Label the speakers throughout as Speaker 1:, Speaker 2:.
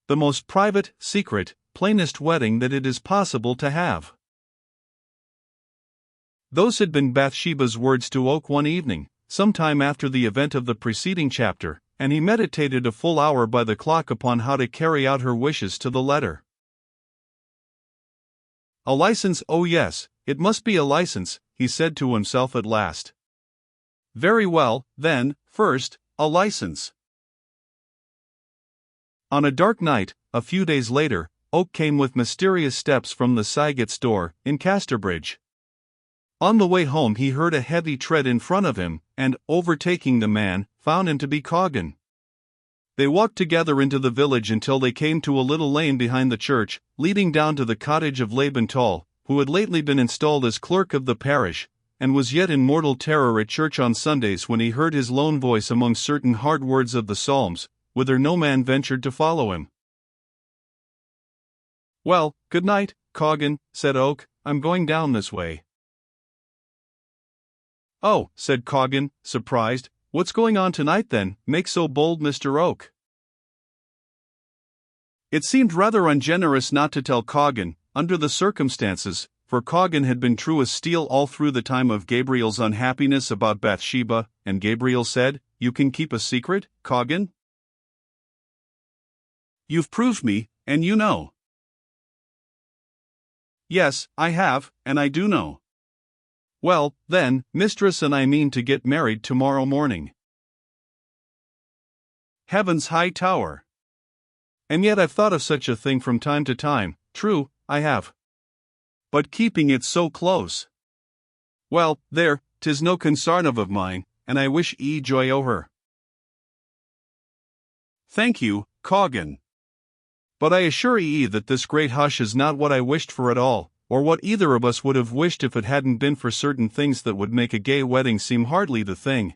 Speaker 1: The most private, secret, plainest wedding that it is possible to have. Those had been Bathsheba's words to Oak one evening, some time after the event of the preceding chapter, and he meditated a full hour by the clock upon how to carry out her wishes to the letter. A license, oh yes, it must be a license, he said to himself at last. Very well, then, first, a license. On a dark night, a few days later, Oak came with mysterious steps from the Sygots' door, in Casterbridge. On the way home he heard a heavy tread in front of him, and, overtaking the man, found him to be Coggan. They walked together into the village until they came to a little lane behind the church, leading down to the cottage of Laban Tall, who had lately been installed as clerk of the parish, and was yet in mortal terror at church on Sundays when he heard his lone voice among certain hard words of the Psalms, whither no man ventured to follow him. Well, good night, Coggan, said Oak, I'm going down this way. Oh, said Coggan, surprised, what's going on tonight then, make so bold, Mr. Oak? It seemed rather ungenerous not to tell Coggan, under the circumstances, for Coggan had been true as steel all through the time of Gabriel's unhappiness about Bathsheba, and Gabriel said, You can keep a secret, Coggan? You've proved me, and you know. Yes, I have, and I do know. Well, then, mistress and I mean to get married tomorrow morning. Heaven's high tower. And yet I've thought of such a thing from time to time, true, I have. But keeping it so close. Well, there, 'tis no concern of mine, and I wish ye joy o' her. Thank you, Coggan. But I assure ye that this great hush is not what I wished for at all, or what either of us would have wished if it hadn't been for certain things that would make a gay wedding seem hardly the thing.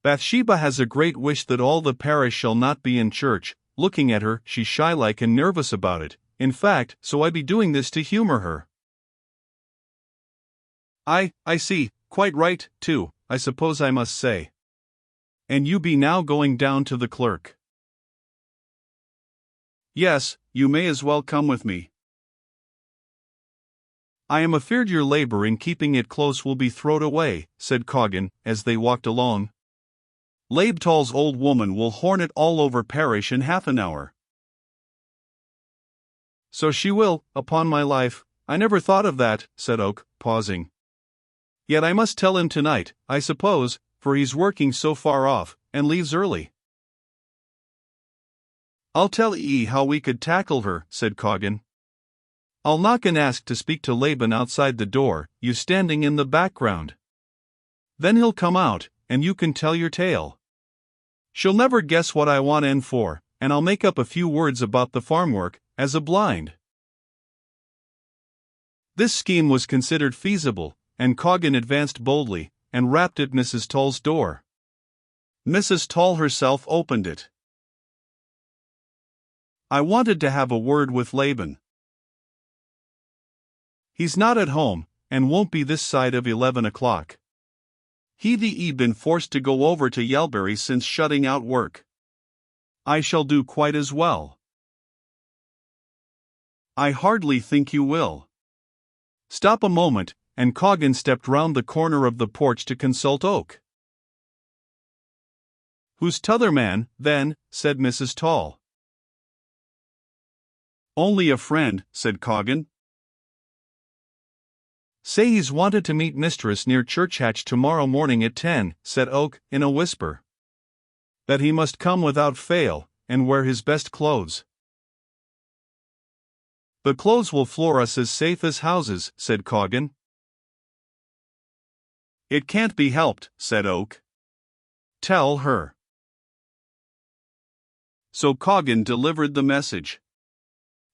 Speaker 1: Bathsheba has a great wish that all the parish shall not be in church. Looking at her, she's shy-like and nervous about it, in fact, so I be doing this to humor her. I see, quite right, too, I suppose I must say. And you be now going down to the clerk. Yes, you may as well come with me. I am afeard your labor in keeping it close will be throwed away, said Coggan, as they walked along. Labe Tall's old woman will horn it all over parish in half an hour. So she will, upon my life, I never thought of that, said Oak, pausing. Yet I must tell him tonight, I suppose, for he's working so far off, and leaves early. I'll tell ye how we could tackle her, said Coggan. I'll knock and ask to speak to Laban outside the door, you standing in the background. Then he'll come out, and you can tell your tale. She'll never guess what I want in for, and I'll make up a few words about the farm work, as a blind. This scheme was considered feasible, and Coggan advanced boldly, and rapped at Mrs. Tall's door. Mrs. Tall herself opened it. I wanted to have a word with Laban. He's not at home, and won't be this side of 11 o'clock. He'd been forced to go over to Yelbury since shutting out work. I shall do quite as well. I hardly think you will. Stop a moment, and Coggan stepped round the corner of the porch to consult Oak. Who's t'other man, then? Said Mrs. Tall. Only a friend, said Coggan. Say he's wanted to meet mistress near Churchhatch tomorrow morning at 10, said Oak, in a whisper. That he must come without fail, and wear his best clothes. The clothes will floor us as safe as houses, said Coggan. It can't be helped, said Oak. Tell her. So Coggan delivered the message.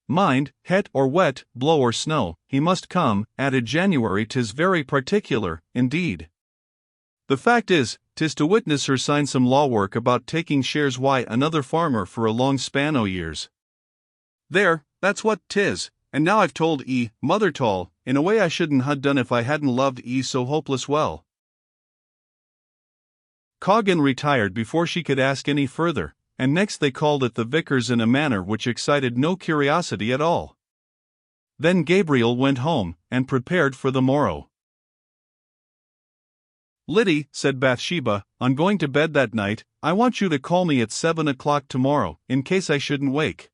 Speaker 1: Mind, het or wet, blow or snow, he must come, added January 'tis very particular, indeed. The fact is, 'tis to witness her sign some law work about taking shares why another farmer for a long span o' years. There, that's what 'tis, and now I've told Mother Tall, in a way I shouldn't ha' done if I hadn't loved so hopeless well. Coggan retired before she could ask any further, and next they called at the vicar's in a manner which excited no curiosity at all. Then Gabriel went home, and prepared for the morrow. "Liddy," said Bathsheba, "on going to bed that night, I want you to call me at 7 o'clock tomorrow, in case I shouldn't wake."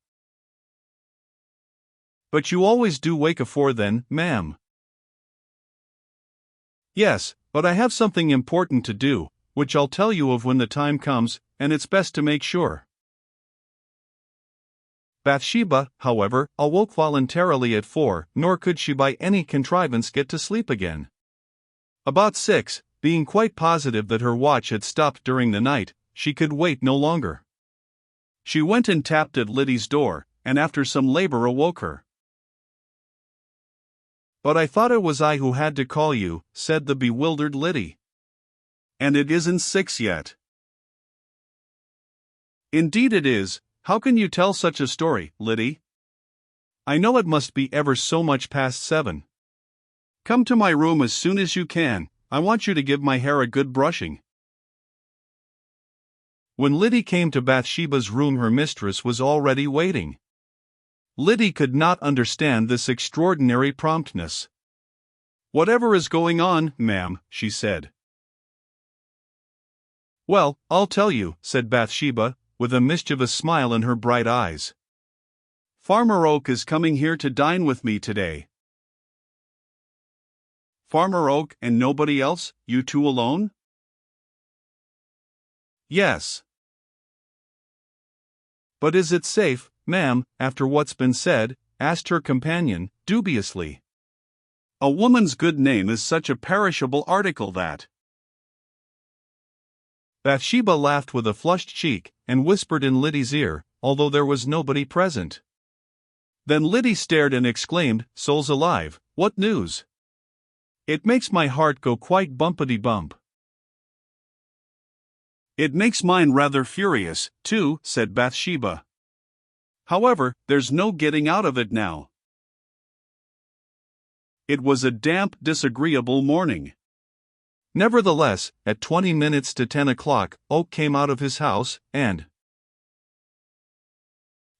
Speaker 1: "But you always do wake afore then, ma'am." "Yes, but I have something important to do, which I'll tell you of when the time comes, and it's best to make sure." Bathsheba, however, awoke voluntarily at 4, nor could she by any contrivance get to sleep again. About 6, being quite positive that her watch had stopped during the night, she could wait no longer. She went and tapped at Liddy's door, and after some labor awoke her. "But I thought it was I who had to call you," said the bewildered Liddy. "And it isn't 6 yet." "Indeed it is. How can you tell such a story, Liddy? I know it must be ever so much past 7. Come to my room as soon as you can. I want you to give my hair a good brushing." When Liddy came to Bathsheba's room, her mistress was already waiting. Liddy could not understand this extraordinary promptness. "Whatever is going on, ma'am?" she said. "Well, I'll tell you," said Bathsheba, with a mischievous smile in her bright eyes. "Farmer Oak is coming here to dine with me today." "Farmer Oak and nobody else, you two alone?" "Yes." "But is it safe, ma'am, after what's been said?" asked her companion, dubiously. "A woman's good name is such a perishable article that—" Bathsheba laughed with a flushed cheek, and whispered in Liddy's ear, although there was nobody present. Then Liddy stared and exclaimed, "Souls alive, what news? It makes my heart go quite bumpity-bump." "It makes mine rather furious, too," said Bathsheba. "However, there's no getting out of it now." It was a damp, disagreeable morning. Nevertheless, at 20 minutes to 10 o'clock, Oak came out of his house, and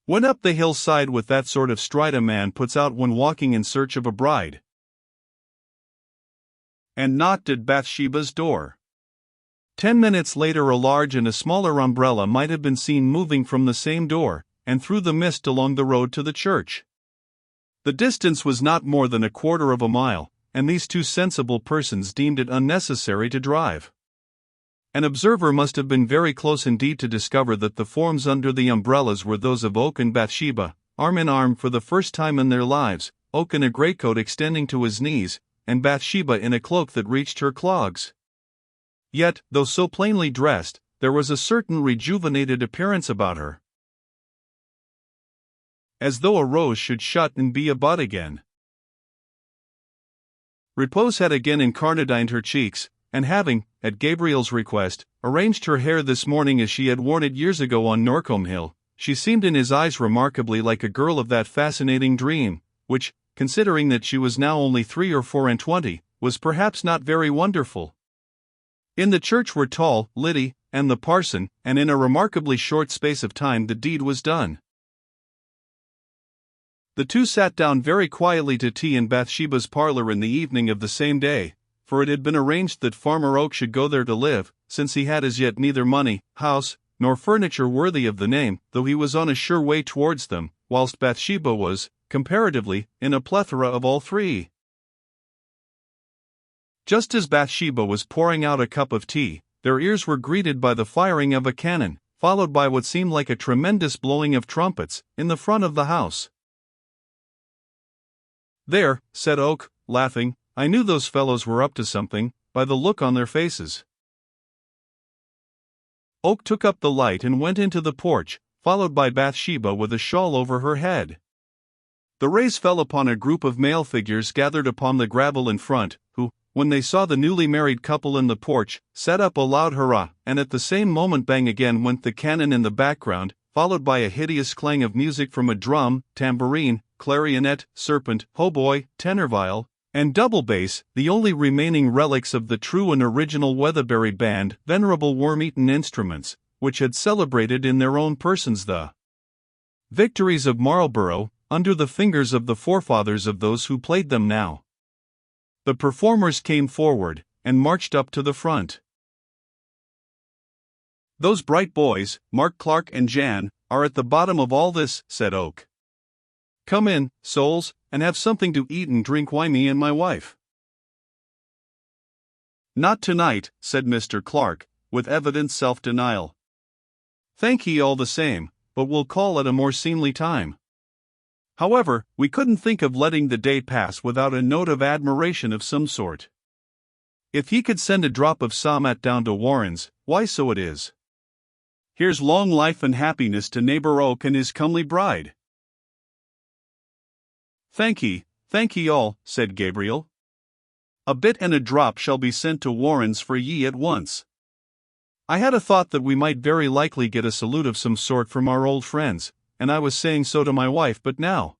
Speaker 1: went up the hillside with that sort of stride a man puts out when walking in search of a bride, and knocked at Bathsheba's door. 10 minutes later a large and a smaller umbrella might have been seen moving from the same door, and through the mist along the road to the church. The distance was not more than a quarter of a mile, and these two sensible persons deemed it unnecessary to drive. An observer must have been very close indeed to discover that the forms under the umbrellas were those of Oak and Bathsheba, arm in arm for the first time in their lives, Oak in a greatcoat extending to his knees, and Bathsheba in a cloak that reached her clogs. Yet, though so plainly dressed, there was a certain rejuvenated appearance about her, as though a rose should shut and be a bud again. Repose had again incarnadined her cheeks, and having, at Gabriel's request, arranged her hair this morning as she had worn it years ago on Norcombe Hill, she seemed in his eyes remarkably like a girl of that fascinating dream, which, considering that she was now only 3 or 24, was perhaps not very wonderful. In the church were tall Liddy and the parson, and in a remarkably short space of time the deed was done. The two sat down very quietly to tea in Bathsheba's parlor in the evening of the same day, for it had been arranged that Farmer Oak should go there to live, since he had as yet neither money, house, nor furniture worthy of the name, though he was on a sure way towards them, whilst Bathsheba was, comparatively, in a plethora of all three. Just as Bathsheba was pouring out a cup of tea, their ears were greeted by the firing of a cannon, followed by what seemed like a tremendous blowing of trumpets, in the front of the house. "There," said Oak, laughing, "I knew those fellows were up to something, by the look on their faces." Oak took up the light and went into the porch, followed by Bathsheba with a shawl over her head. The rays fell upon a group of male figures gathered upon the gravel in front, who, when they saw the newly married couple in the porch, set up a loud hurrah, and at the same moment bang again went the cannon in the background, followed by a hideous clang of music from a drum, tambourine, clarionet, serpent, hautboy, tenor viol, and double bass, the only remaining relics of the true and original Weatherbury band, venerable worm-eaten instruments, which had celebrated in their own persons the victories of Marlborough, under the fingers of the forefathers of those who played them now. The performers came forward, and marched up to the front. "Those bright boys, Mark Clark and Jan, are at the bottom of all this," said Oak. "Come in, souls, and have something to eat and drink. Why, me and my wife?" "Not tonight," said Mr. Clark, with evident self-denial. "Thank ye all the same, but we'll call at a more seemly time. However, we couldn't think of letting the day pass without a note of admiration of some sort. If ye could send a drop of Somat down to Warren's, why so it is. Here's long life and happiness to neighbor Oak and his comely bride." Thank ye all," said Gabriel. "A bit and a drop shall be sent to Warren's for ye at once. I had a thought that we might very likely get a salute of some sort from our old friends, and I was saying so to my wife, but now—"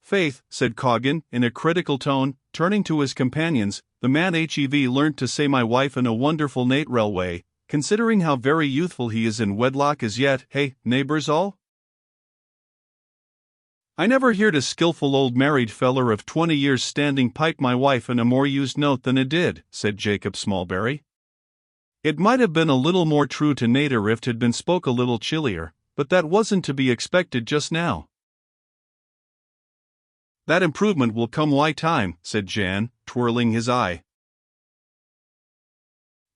Speaker 1: "Faith," said Coggan, in a critical tone, turning to his companions, "the man hev learnt to say my wife in a wonderful natural way, considering how very youthful he is in wedlock as yet, hey, neighbors all? I never heard a skilful old married feller of 20 years standing pipe my wife in a more used note than it did," said Jacob Smallberry. "It might have been a little more true to nater if 'tid been spoke a little chillier, but that wasn't to be expected just now." "That improvement will come why time," said Jan, twirling his eye.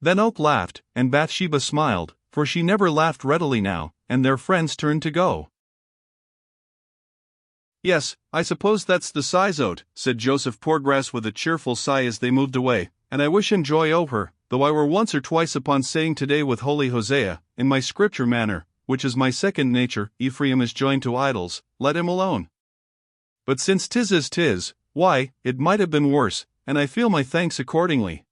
Speaker 1: Then Oak laughed, and Bathsheba smiled, for she never laughed readily now, and their friends turned to go. "Yes, I suppose that's the size o't," said Joseph Poorgrass with a cheerful sigh as they moved away, "and I wish him joy o' her, though I were once or twice upon saying today with holy Hosea, in my scripture manner, which is my second nature, Ephraim is joined to idols, let him alone. But since 'tis as 'tis, why, it might have been worse, and I feel my thanks accordingly."